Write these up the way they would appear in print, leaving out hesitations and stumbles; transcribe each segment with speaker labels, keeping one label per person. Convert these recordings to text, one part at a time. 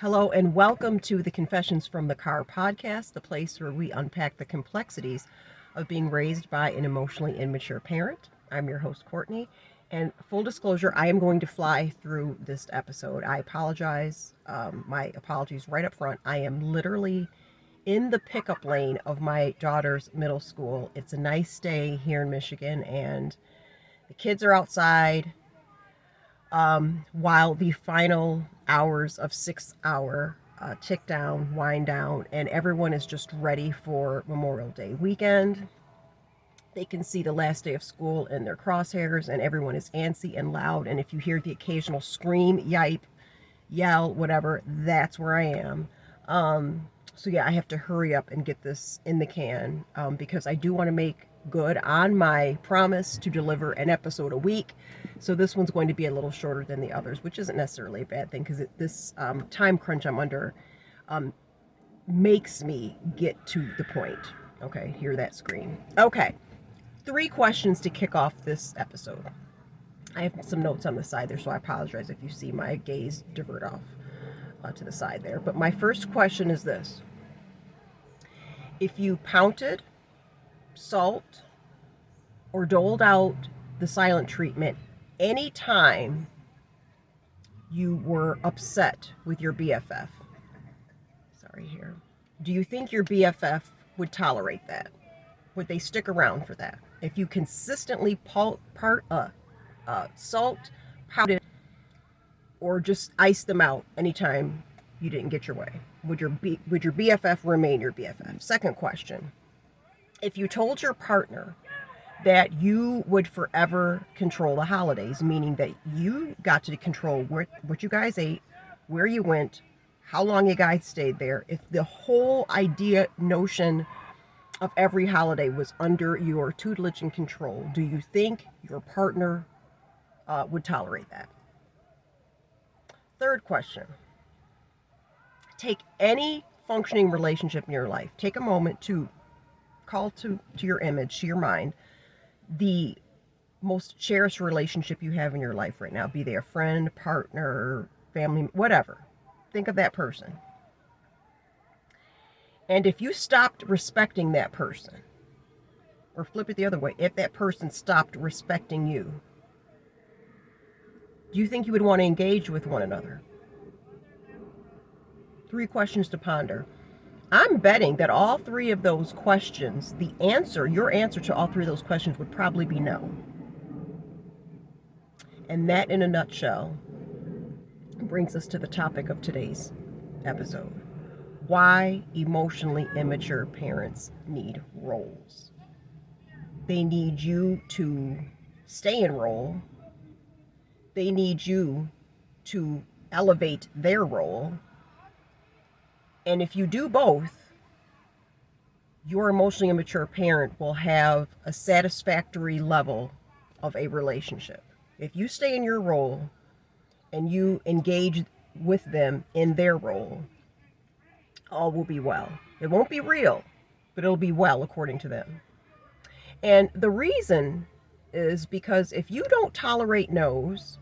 Speaker 1: Hello, and welcome to the Confessions from the Car podcast, the place where we unpack the complexities of being raised by an emotionally immature parent. I'm your host, Courtney, and full disclosure, I am going to fly through this episode. I apologize. My apologies right up front. I am literally in the pickup lane of my daughter's middle school. It's a nice day here in Michigan, and the kids are outside while the final hours of 6 hour tick down, wind down, and everyone is just ready for Memorial Day weekend. They can see the last day of school in their crosshairs, and everyone is antsy and loud. And if you hear the occasional scream, yipe, yell, whatever, that's where I am. So yeah, I have to hurry up and get this in the can because I do want to make good on my promise to deliver an episode a week. So this one's going to be a little shorter than the others, which isn't necessarily a bad thing because this time crunch I'm under makes me get to the point. Okay, hear that scream. Okay, 3 questions to kick off this episode. I have some notes on the side there, so I apologize if you see my gaze divert off to the side there. But my first question is this. If you pounded, salt, or doled out the silent treatment anytime you were upset with your BFF, sorry here, do you think your BFF would tolerate that? Would they stick around for that? If you consistently salt, pounded, or just ice them out anytime you didn't get your way, would your BFF remain your BFF? Second question. If you told your partner that you would forever control the holidays, meaning that you got to control what you guys ate, where you went, how long you guys stayed there, if the whole notion of every holiday was under your tutelage and control, do you think your partner would tolerate that? Third question. Take any functioning relationship in your life. Take a moment to call to your image, to your mind, the most cherished relationship you have in your life right now, be they a friend, partner, family, whatever. Think of that person. And if you stopped respecting that person, or flip it the other way, if that person stopped respecting you, do you think you would want to engage with one another? 3 questions to ponder. I'm betting that all 3 of those questions, your answer to all 3 of those questions would probably be no. And that, in a nutshell, brings us to the topic of today's episode. Why emotionally immature parents need roles. They need you to stay in role. They need you to elevate their role. And if you do both, your emotionally immature parent will have a satisfactory level of a relationship. If you stay in your role and you engage with them in their role, all will be well. It won't be real, but it'll be well according to them. And the reason is because if you don't tolerate no's,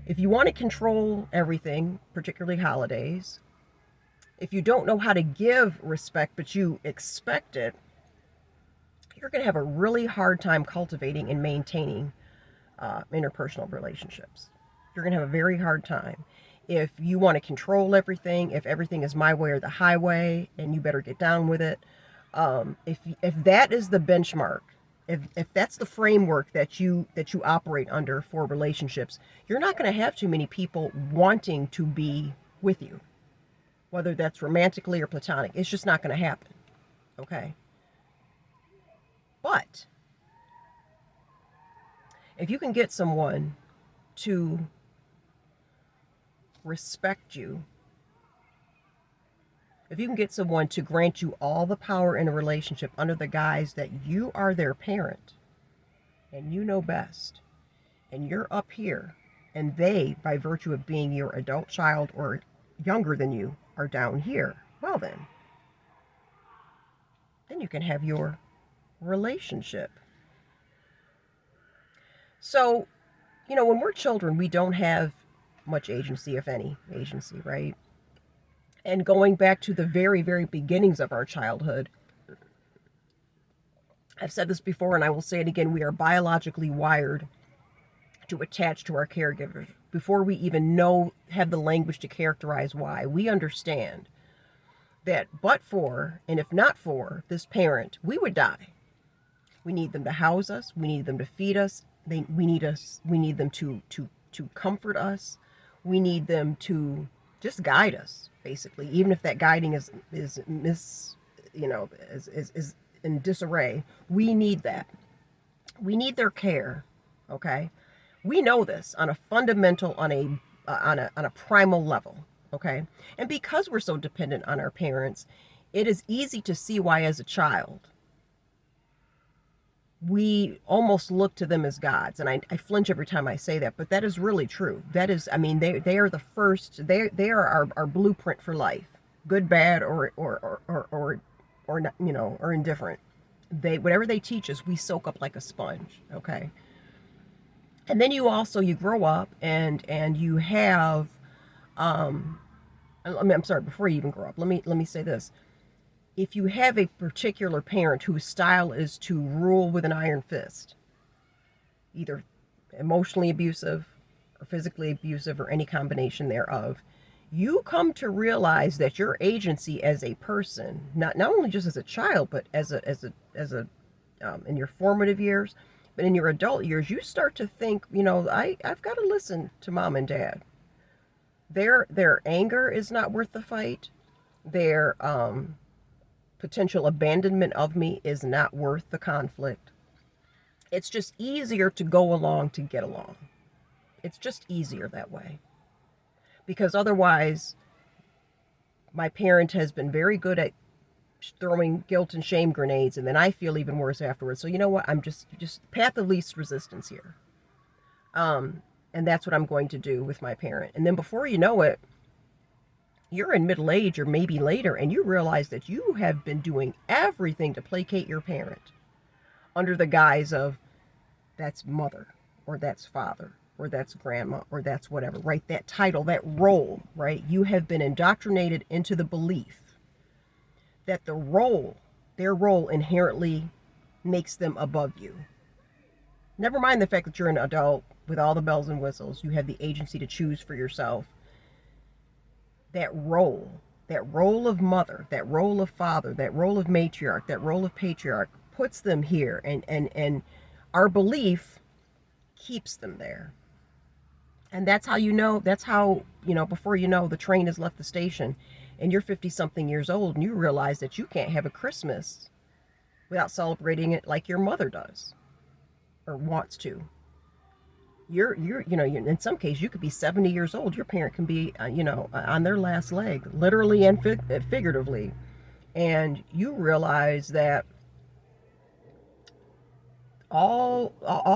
Speaker 1: if you want to control everything, particularly holidays, if you don't know how to give respect, but you expect it, you're going to have a really hard time cultivating and maintaining interpersonal relationships. You're going to have a very hard time. If you want to control everything, if everything is my way or the highway, and you better get down with it, if that is the benchmark, if that's the framework that you operate under for relationships, you're not going to have too many people wanting to be with you, whether that's romantically or platonic. It's just not going to happen. Okay? But if you can get someone to respect you, if you can get someone to grant you all the power in a relationship under the guise that you are their parent and you know best, and you're up here, and they, by virtue of being your adult child or younger than you, are down here, well then you can have your relationship. So, when we're children, we don't have much agency, if any agency, right? And going back to the very, very beginnings of our childhood, I've said this before and I will say it again, we are biologically wired to attach to our caregivers. Before we even have the language to characterize why, we understand that but for, and if not for, this parent, we would die. We need them to house us. We need them to feed us. We need us. We need them to comfort us. We need them to just guide us, basically. Even if that guiding is is in disarray, we need that. We need their care. Okay, we know this on a fundamental, on a primal level. Okay, and because we're so dependent on our parents, it is easy to see why, as a child, we almost look to them as gods. And I flinch every time I say that, but that is really true. That is, I mean, they are the first, they are our blueprint for life, good, bad, or not, or indifferent. Whatever they teach us, we soak up like a sponge. Okay. And then you grow up and you have, I'm sorry, before you even grow up, let me say this. If you have a particular parent whose style is to rule with an iron fist, either emotionally abusive or physically abusive or any combination thereof, you come to realize that your agency as a person, not only just as a child, but as a in your formative years, but in your adult years, you start to think, I've got to listen to mom and dad. Their anger is not worth the fight. Their potential abandonment of me is not worth the conflict. It's just easier to go along to get along. It's just easier that way. Because otherwise, my parent has been very good at throwing guilt and shame grenades, and then I feel even worse afterwards. So you know what? I'm just path of least resistance here. And that's what I'm going to do with my parent. And then before you know it, you're in middle age or maybe later, and you realize that you have been doing everything to placate your parent under the guise of that's mother, or that's father, or that's grandma, or that's whatever, right? That title, that role, right? You have been indoctrinated into the belief that their role inherently makes them above you. Never mind the fact that you're an adult with all the bells and whistles. You have the agency to choose for yourself. That role of mother, that role of father, that role of matriarch, that role of patriarch puts them here, and our belief keeps them there. And that's how before you know, the train has left the station and you're 50 something years old and you realize that you can't have a Christmas without celebrating it like your mother does or wants to. You're in some cases you could be 70 years old. Your parent can be on their last leg, literally and figuratively, and you realize that all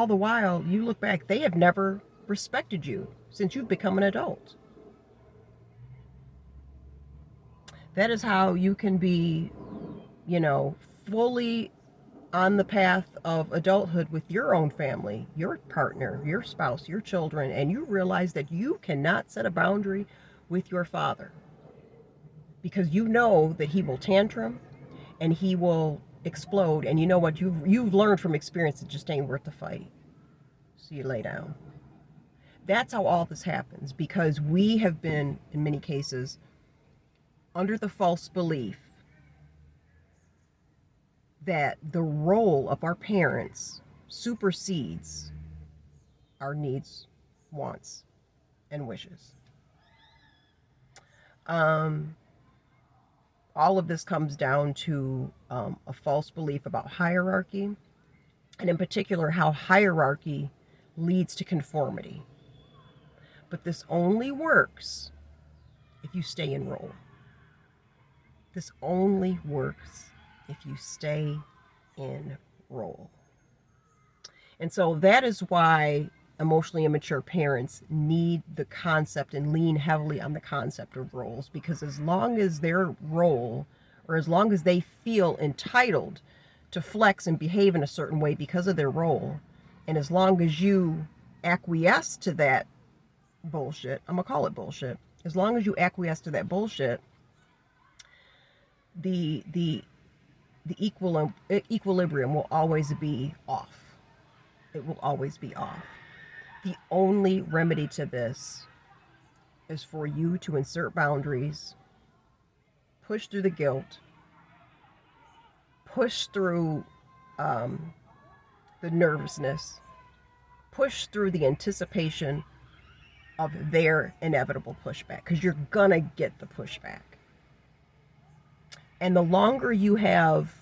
Speaker 1: the while you look back, they have never respected you since you've become an adult. That is how you can be, fully on the path of adulthood with your own family, your partner, your spouse, your children, and you realize that you cannot set a boundary with your father because you know that he will tantrum and he will explode, and you know what, you've learned from experience it just ain't worth the fight. So you lay down. That's how all this happens, because we have been, in many cases, under the false belief that the role of our parents supersedes our needs, wants, and wishes. All of this comes down to a false belief about hierarchy, and in particular, how hierarchy leads to conformity. But this only works if you stay in role. This only works if you stay in role. And so that is why emotionally immature parents need the concept and lean heavily on the concept of roles, because as long as their role, or as long as they feel entitled to flex and behave in a certain way because of their role, and as long as you acquiesce to that bullshit, I'm gonna call it bullshit, as long as you acquiesce to that bullshit, the equilibrium will always be off. It will always be off. The only remedy to this is for you to insert boundaries, push through the guilt, push through the nervousness, push through the anticipation of their inevitable pushback, because you're gonna get the pushback. And the longer you have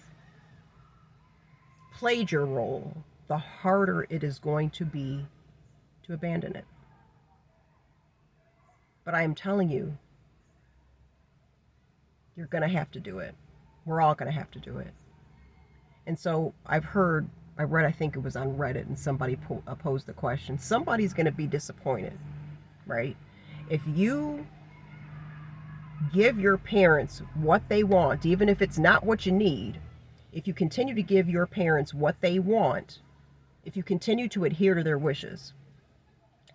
Speaker 1: played your role, the harder it is going to be to abandon it. But I am telling you, you're going to have to do it. We're all going to have to do it. And so I read, I think it was on Reddit, and somebody posed the question, somebody's going to be disappointed, right? If you give your parents what they want, even if it's not what you need, if you continue to give your parents what they want, if you continue to adhere to their wishes,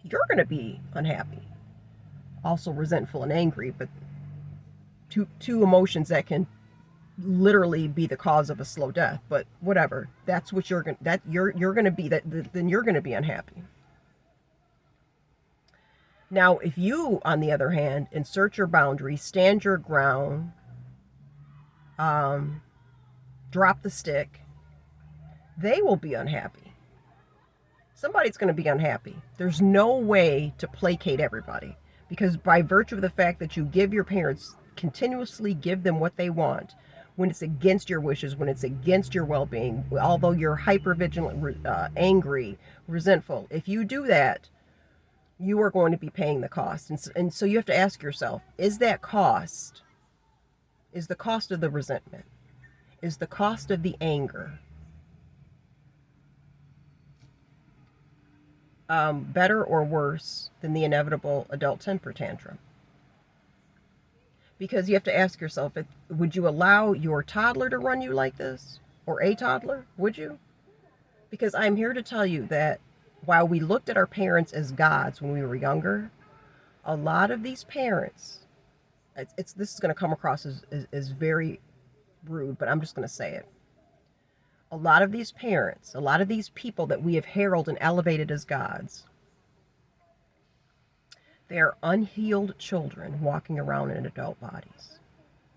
Speaker 1: you're going to be unhappy. Also resentful and angry, but two emotions that can literally be the cause of a slow death. But whatever, that's what you're going to be, then you're going to be unhappy. Now, if you, on the other hand, insert your boundaries, stand your ground, drop the stick, they will be unhappy. Somebody's going to be unhappy. There's no way to placate everybody, because by virtue of the fact that you give your parents, continuously give them what they want, when it's against your wishes, when it's against your well-being, although you're hyper-vigilant, angry, resentful, if you do that, you are going to be paying the cost. And so you have to ask yourself, is the cost of the resentment, is the cost of the anger, better or worse than the inevitable adult temper tantrum? Because you have to ask yourself, would you allow your toddler to run you like this? Or a toddler? Would you? Because I'm here to tell you that while we looked at our parents as gods when we were younger, a lot of these parents, this is going to come across as very rude, but I'm just going to say it. A lot of these parents, a lot of these people that we have heralded and elevated as gods, they are unhealed children walking around in adult bodies.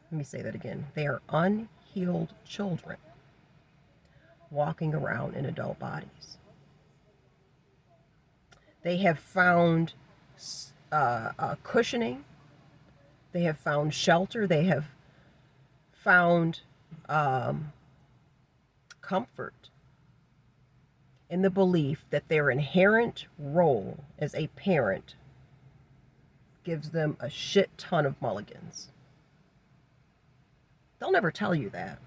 Speaker 1: Let me say that again. They are unhealed children walking around in adult bodies. They have found cushioning. They have found shelter. They have found comfort in the belief that their inherent role as a parent gives them a shit ton of mulligans. They'll never tell you that.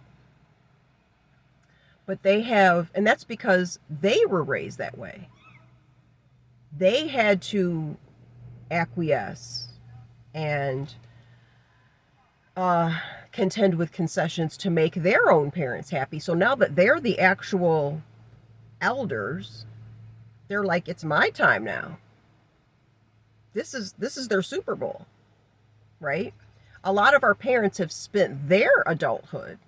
Speaker 1: But they have, and that's because they were raised that way. They had to acquiesce and contend with concessions to make their own parents happy. So now that they're the actual elders, they're like, it's my time now. This is their Super Bowl, right? A lot of our parents have spent their adulthood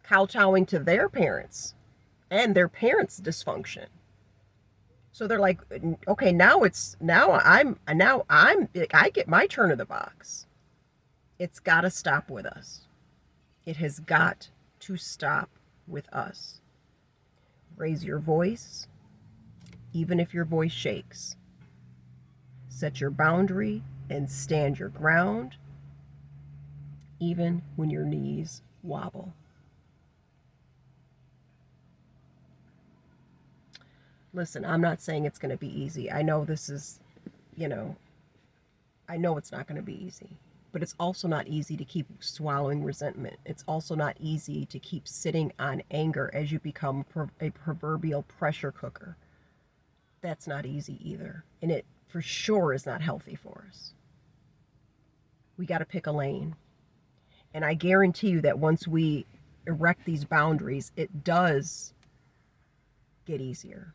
Speaker 1: kowtowing to their parents and their parents' dysfunction. So they're like, okay, I get my turn of the box. It's got to stop with us. It has got to stop with us. Raise your voice, even if your voice shakes. Set your boundary and stand your ground, even when your knees wobble. Listen, I'm not saying it's going to be easy. I know this is, I know it's not going to be easy. But it's also not easy to keep swallowing resentment. It's also not easy to keep sitting on anger as you become a proverbial pressure cooker. That's not easy either. And it for sure is not healthy for us. We got to pick a lane. And I guarantee you that once we erect these boundaries, it does get easier.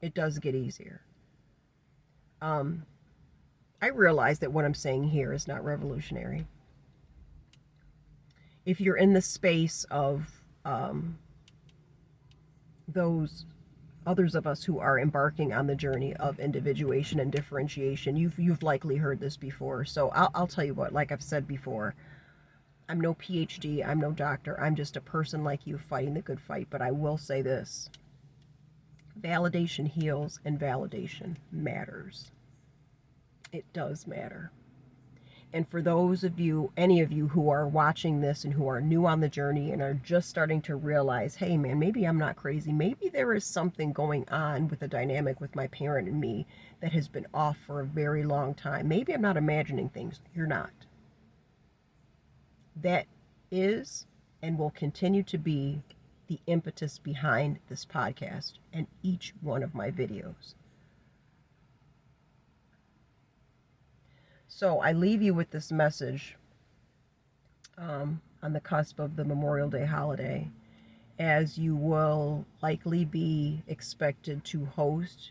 Speaker 1: It does get easier. I realize that what I'm saying here is not revolutionary. if you're in the space of those others of us who are embarking on the journey of individuation and differentiation, you've likely heard this before. So I'll tell you what, like I've said before, I'm no PhD, I'm no doctor, I'm just a person like you fighting the good fight. But I will say this: validation heals, and validation matters. It does matter. And for those of you, any of you who are watching this and who are new on the journey and are just starting to realize, hey man, maybe I'm not crazy. Maybe there is something going on with the dynamic with my parent and me that has been off for a very long time. Maybe I'm not imagining things. You're not. That is and will continue to be the impetus behind this podcast and each one of my videos. So I leave you with this message on the cusp of the Memorial Day holiday, as you will likely be expected to host.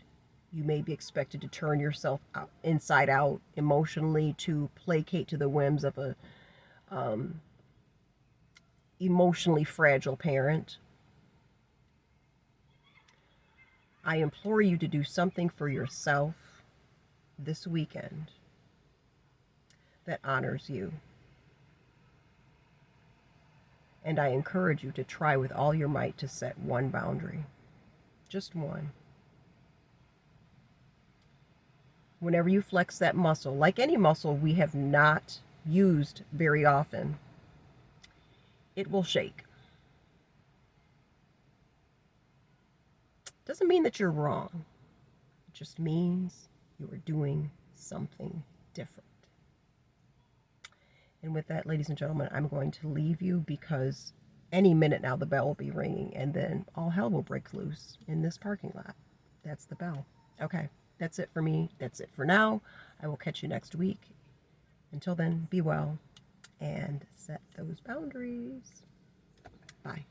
Speaker 1: You may be expected to turn yourself inside out emotionally to placate to the whims of a emotionally fragile parent. I implore you to do something for yourself this weekend that honors you. And I encourage you to try with all your might to set one boundary. Just one. Whenever you flex that muscle, like any muscle we have not used very often, it will shake. Doesn't mean that you're wrong. It just means you are doing something different. And with that, ladies and gentlemen, I'm going to leave you, because any minute now the bell will be ringing and then all hell will break loose in this parking lot. That's the bell. Okay, that's it for me. That's it for now. I will catch you next week. Until then, be well and set those boundaries. Bye.